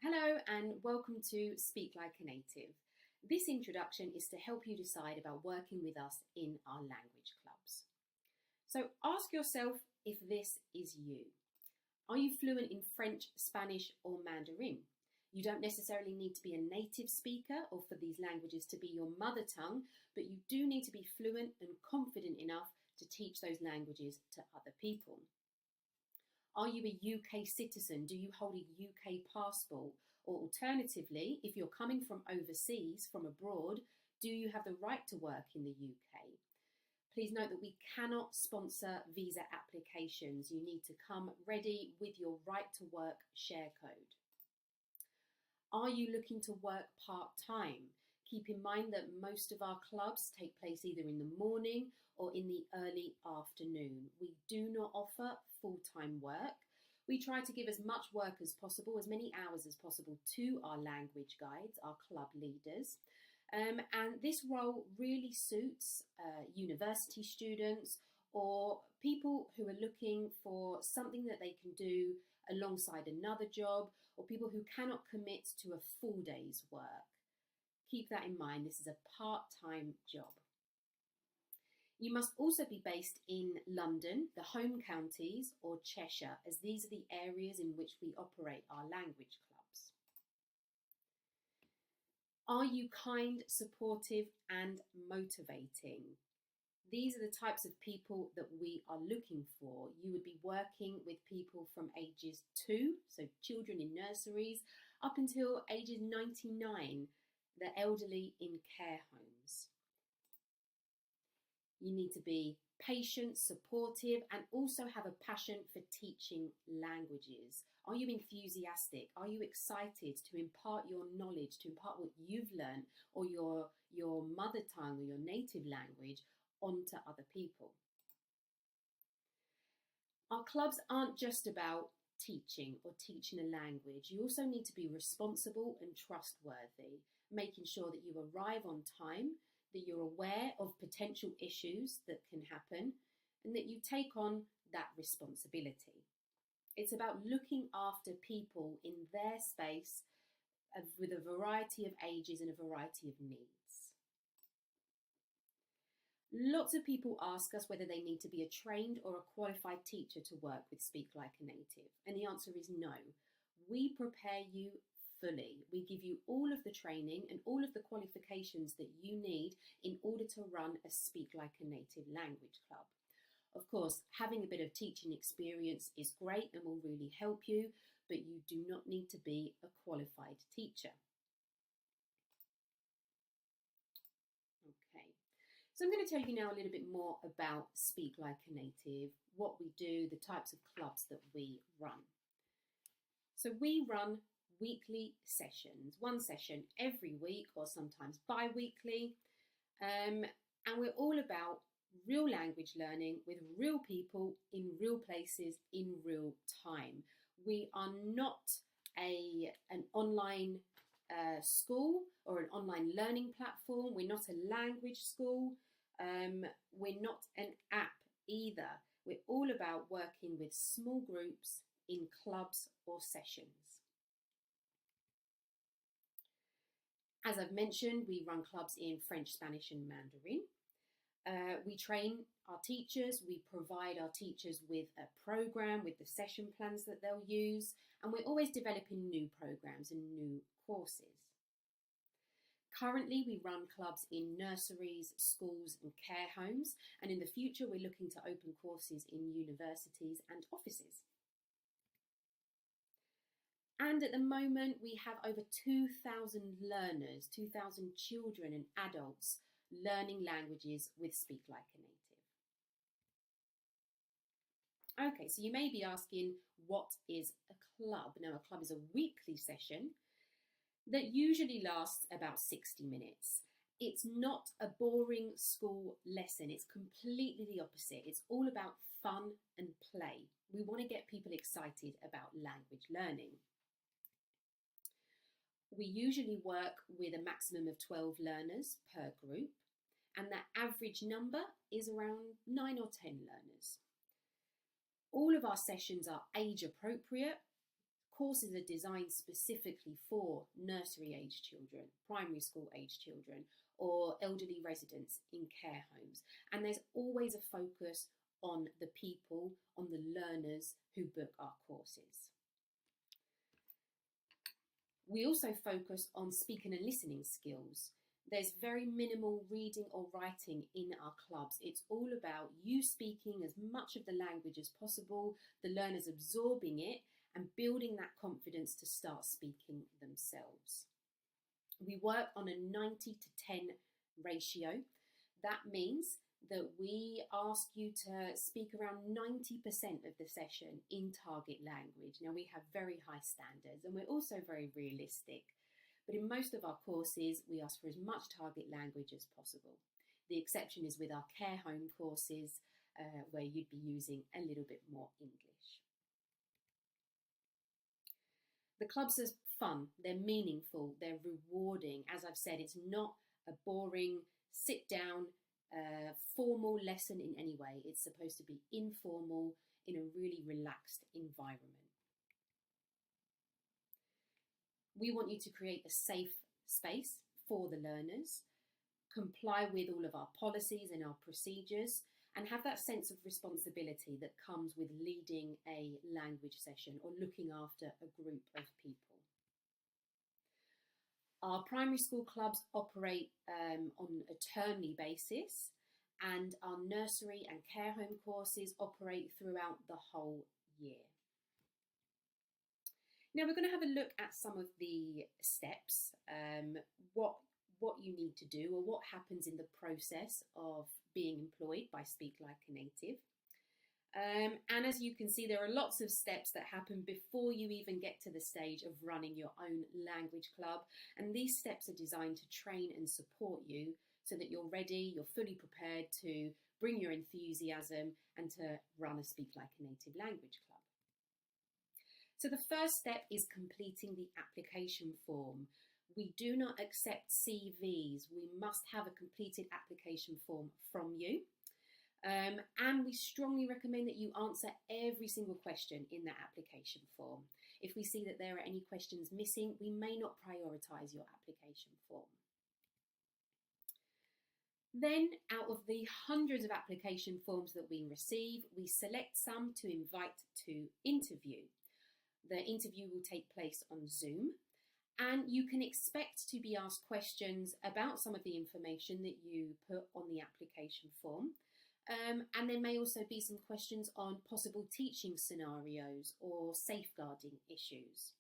Hello and welcome to Speak Like a Native. This introduction is to help you decide about working with us in our language clubs. So ask yourself if this is you. Are you fluent in French, Spanish, or Mandarin? You don't necessarily need to be a native speaker or for these languages to be your mother tongue, but you do need to be fluent and confident enough to teach those languages to other people. Are you a UK citizen? Do you hold a UK passport? Or alternatively, if you're coming from overseas, from abroad, do you have the right to work in the UK? Please note that we cannot sponsor visa applications. You need to come ready with your right to work share code. Are you looking to work part-time? Keep in mind that most of our clubs take place either in the morning or in the early afternoon. We do not offer full-time work. We try to give as much work as possible, as many hours as possible to our language guides, our club leaders. And this role really suits university students or people who are looking for something that they can do alongside another job, or people who cannot commit to a full day's work. Keep that in mind. This is a part-time job. You must also be based in London, the home counties, or Cheshire, as these are the areas in which we operate our language clubs. Are you kind, supportive, and motivating? These are the types of people that we are looking for. You would be working with people from ages 2, so children in nurseries, up until ages 99, the elderly in care homes. You need to be patient, supportive, and also have a passion for teaching languages. Are you enthusiastic? Are you excited to impart your knowledge, to impart what you've learned or your mother tongue or your native language onto other people? Our clubs aren't just about teaching or teaching a language. You also need to be responsible and trustworthy, making sure that you arrive on time, that you're aware of potential issues that can happen, and that you take on that responsibility. It's about looking after people in their space with a variety of ages and a variety of needs. Lots of people ask us whether they need to be a trained or a qualified teacher to work with Speak Like a Native, and the answer is no. We prepare you fully. We give you all of the training and all of the qualifications that you need in order to run a Speak Like a Native language club. Of course, having a bit of teaching experience is great and will really help you, but you do not need to be a qualified teacher. Okay, so I'm going to tell you now a little bit more about Speak Like a Native, what we do, the types of clubs that we run. So we run weekly sessions, one session every week or sometimes bi-weekly, and we're all about real language learning with real people in real places in real time. We are not an online school or an online learning platform. We're not a language school. We're not an app either. We're all about working with small groups in clubs or sessions. As I've mentioned, we run clubs in French, Spanish, and Mandarin. We train our teachers, we provide our teachers with a program, with the session plans that they'll use, and we're always developing new programs and new courses. Currently, we run clubs in nurseries, schools, and care homes, and in the future, we're looking to open courses in universities and offices. And at the moment, we have over 2,000 learners, 2,000 children and adults learning languages with Speak Like a Native. Okay, so you may be asking, what is a club? Now, a club is a weekly session that usually lasts about 60 minutes. It's not a boring school lesson. It's completely the opposite. It's all about fun and play. We want to get people excited about language learning. We usually work with a maximum of 12 learners per group, and the average number is around 9 or 10 learners. All of our sessions are age appropriate, courses are designed specifically for nursery age children, primary school age children, or elderly residents in care homes. And there's always a focus on the people, on the learners who book our courses. We also focus on speaking and listening skills. There's very minimal reading or writing in our clubs. It's all about you speaking as much of the language as possible, the learners absorbing it, and building that confidence to start speaking themselves. We work on a 90 to 10 ratio. That means that we ask you to speak around 90% of the session in target language. Now, we have very high standards and we're also very realistic. But in most of our courses, we ask for as much target language as possible. The exception is with our care home courses, where you'd be using a little bit more English. The clubs are fun, they're meaningful, they're rewarding. As I've said, it's not a boring, sit down, formal lesson in any way. It's supposed to be informal, in a really relaxed environment. We want you to create a safe space for the learners, comply with all of our policies and our procedures, and have that sense of responsibility that comes with leading a language session or looking after a group of people. Our primary school clubs operate on a termly basis, and our nursery and care home courses operate throughout the whole year. Now we're going to have a look at some of the steps, what you need to do or what happens in the process of being employed by Speak Like a Native. And as you can see, there are lots of steps that happen before you even get to the stage of running your own language club. And these steps are designed to train and support you so that you're ready, you're fully prepared to bring your enthusiasm and to run a Speak Like a Native language club. So the first step is completing the application form. We do not accept CVs. We must have a completed application form from you. And we strongly recommend that you answer every single question in that application form. If we see that there are any questions missing, we may not prioritise your application form. Then, out of the hundreds of application forms that we receive, we select some to invite to interview. The interview will take place on Zoom, and you can expect to be asked questions about some of the information that you put on the application form. And there may also be some questions on possible teaching scenarios or safeguarding issues.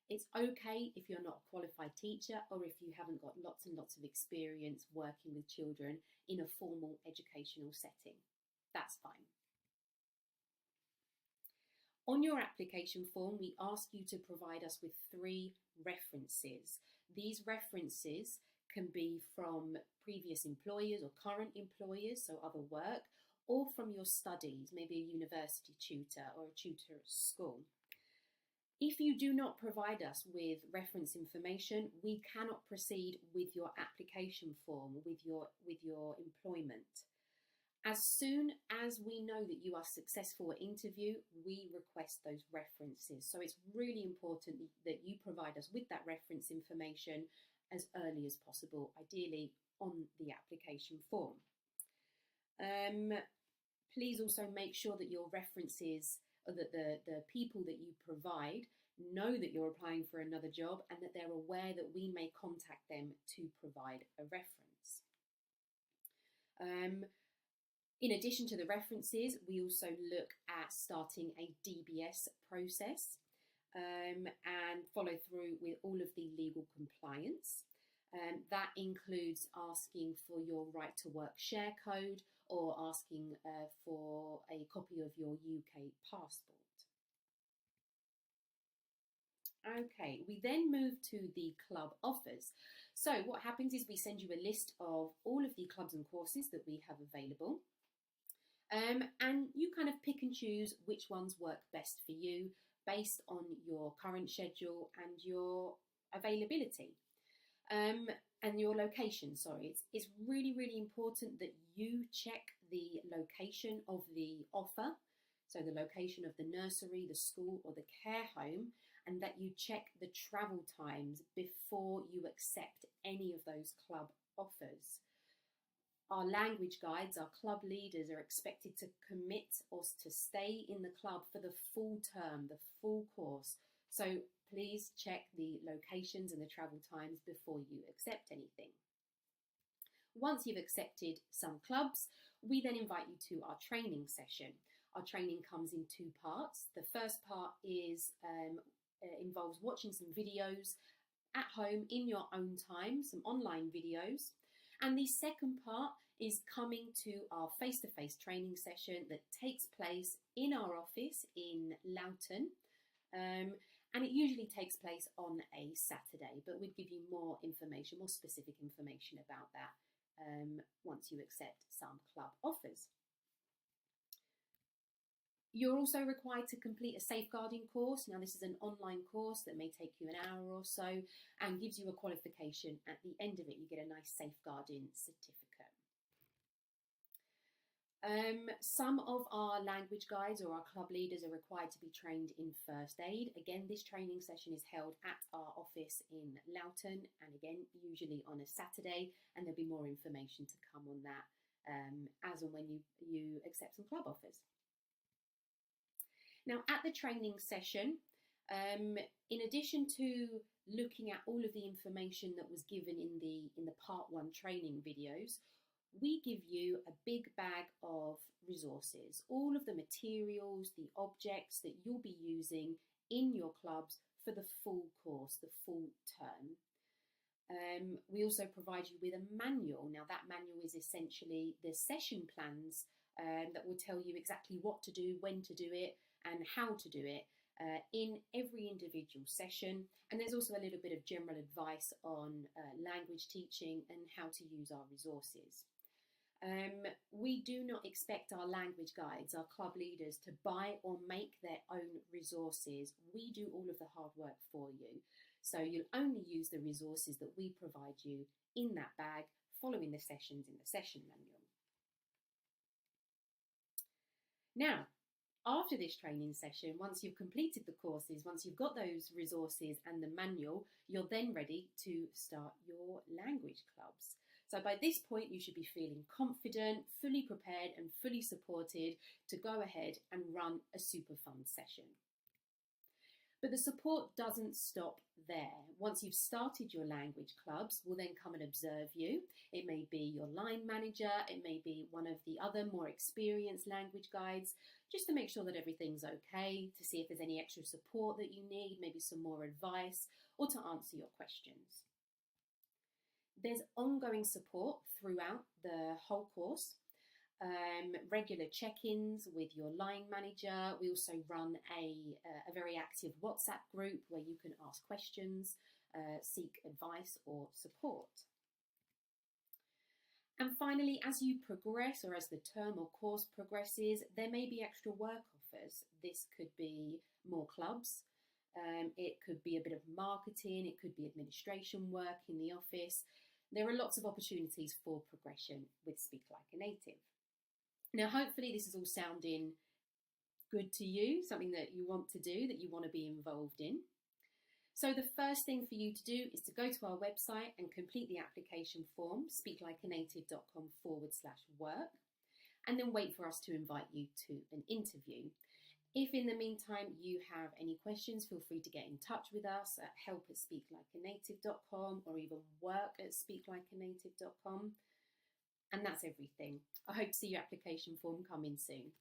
It's okay if you're not a qualified teacher or if you haven't got lots and lots of experience working with children in a formal educational setting. That's fine. On your application form, we ask you to provide us with 3 references. These references can be from previous employers or current employers, so other work, or from your studies, maybe a university tutor or a tutor at school. If you do not provide us with reference information, we cannot proceed with your application form, with your employment. As soon as we know that you are successful at interview, we request those references. So it's really important that you provide us with that reference information as early as possible, ideally on the application form. Please also make sure that your references, or that the people that you provide know that you're applying for another job and that they're aware that we may contact them to provide a reference. In addition to the references, we also look at starting a DBS process and follow through with all of the legal compliance. That includes asking for your right to work share code or asking for a copy of your UK passport. Okay, we then move to the club offers. So what happens is we send you a list of all of the clubs and courses that we have available. And you kind of pick and choose which ones work best for you based on your current schedule and your availability. And your location, sorry. It's really, really important that you check the location of the offer, so the location of the nursery, the school or the care home, and that you check the travel times before you accept any of those club offers. Our language guides, our club leaders, are expected to commit or to stay in the club for the full term, the full course. So please check the locations and the travel times before you accept anything. Once you've accepted some clubs, we then invite you to our training session. Our training comes in two parts. The first part involves watching some videos at home in your own time, some online videos. And the second part is coming to our face-to-face training session that takes place in our office in Loughton. And it usually takes place on a Saturday, but we'd give you more information, more specific information about that once you accept some club offers. You're also required to complete a safeguarding course. Now, this is an online course that may take you an hour or so and gives you a qualification. At the end of it, you get a nice safeguarding certificate. Some of our language guides or our club leaders are required to be trained in first aid. Again, this training session is held at our office in Loughton, and again, usually on a Saturday, and there'll be more information to come on that as and when you accept some club offers. Now, at the training session, in addition to looking at all of the information that was given in the part 1 training videos, we give you a big bag of resources, all of the materials, the objects that you'll be using in your clubs for the full course, the full term. We also provide you with a manual. Now, that manual is essentially the session plans that will tell you exactly what to do, when to do it, and how to do it in every individual session. And there's also a little bit of general advice on language teaching and how to use our resources. We do not expect our language guides, our club leaders, to buy or make their own resources. We do all of the hard work for you. So you'll only use the resources that we provide you in that bag following the sessions in the session manual. Now, after this training session, once you've completed the courses, once you've got those resources and the manual, you're then ready to start your language clubs. So by this point, you should be feeling confident, fully prepared and fully supported to go ahead and run a super fun session. But the support doesn't stop there. Once you've started your language clubs, we'll then come and observe you. It may be your line manager, it may be one of the other more experienced language guides, just to make sure that everything's okay, to see if there's any extra support that you need, maybe some more advice, or to answer your questions. There's ongoing support throughout the whole course. Regular check-ins with your line manager. We also run a very active WhatsApp group where you can ask questions, seek advice or support. And finally, as you progress or as the term or course progresses, there may be extra work offers. This could be more clubs. It could be a bit of marketing. It could be administration work in the office. There are lots of opportunities for progression with Speak Like a Native. Now, hopefully this is all sounding good to you, something that you want to do, that you want to be involved in. So the first thing for you to do is to go to our website and complete the application form, speaklikeanative.com/work, and then wait for us to invite you to an interview. If in the meantime you have any questions, feel free to get in touch with us at help@speaklikeanative.com or even work@speaklikeanative.com. And that's everything. I hope to see your application form come in soon.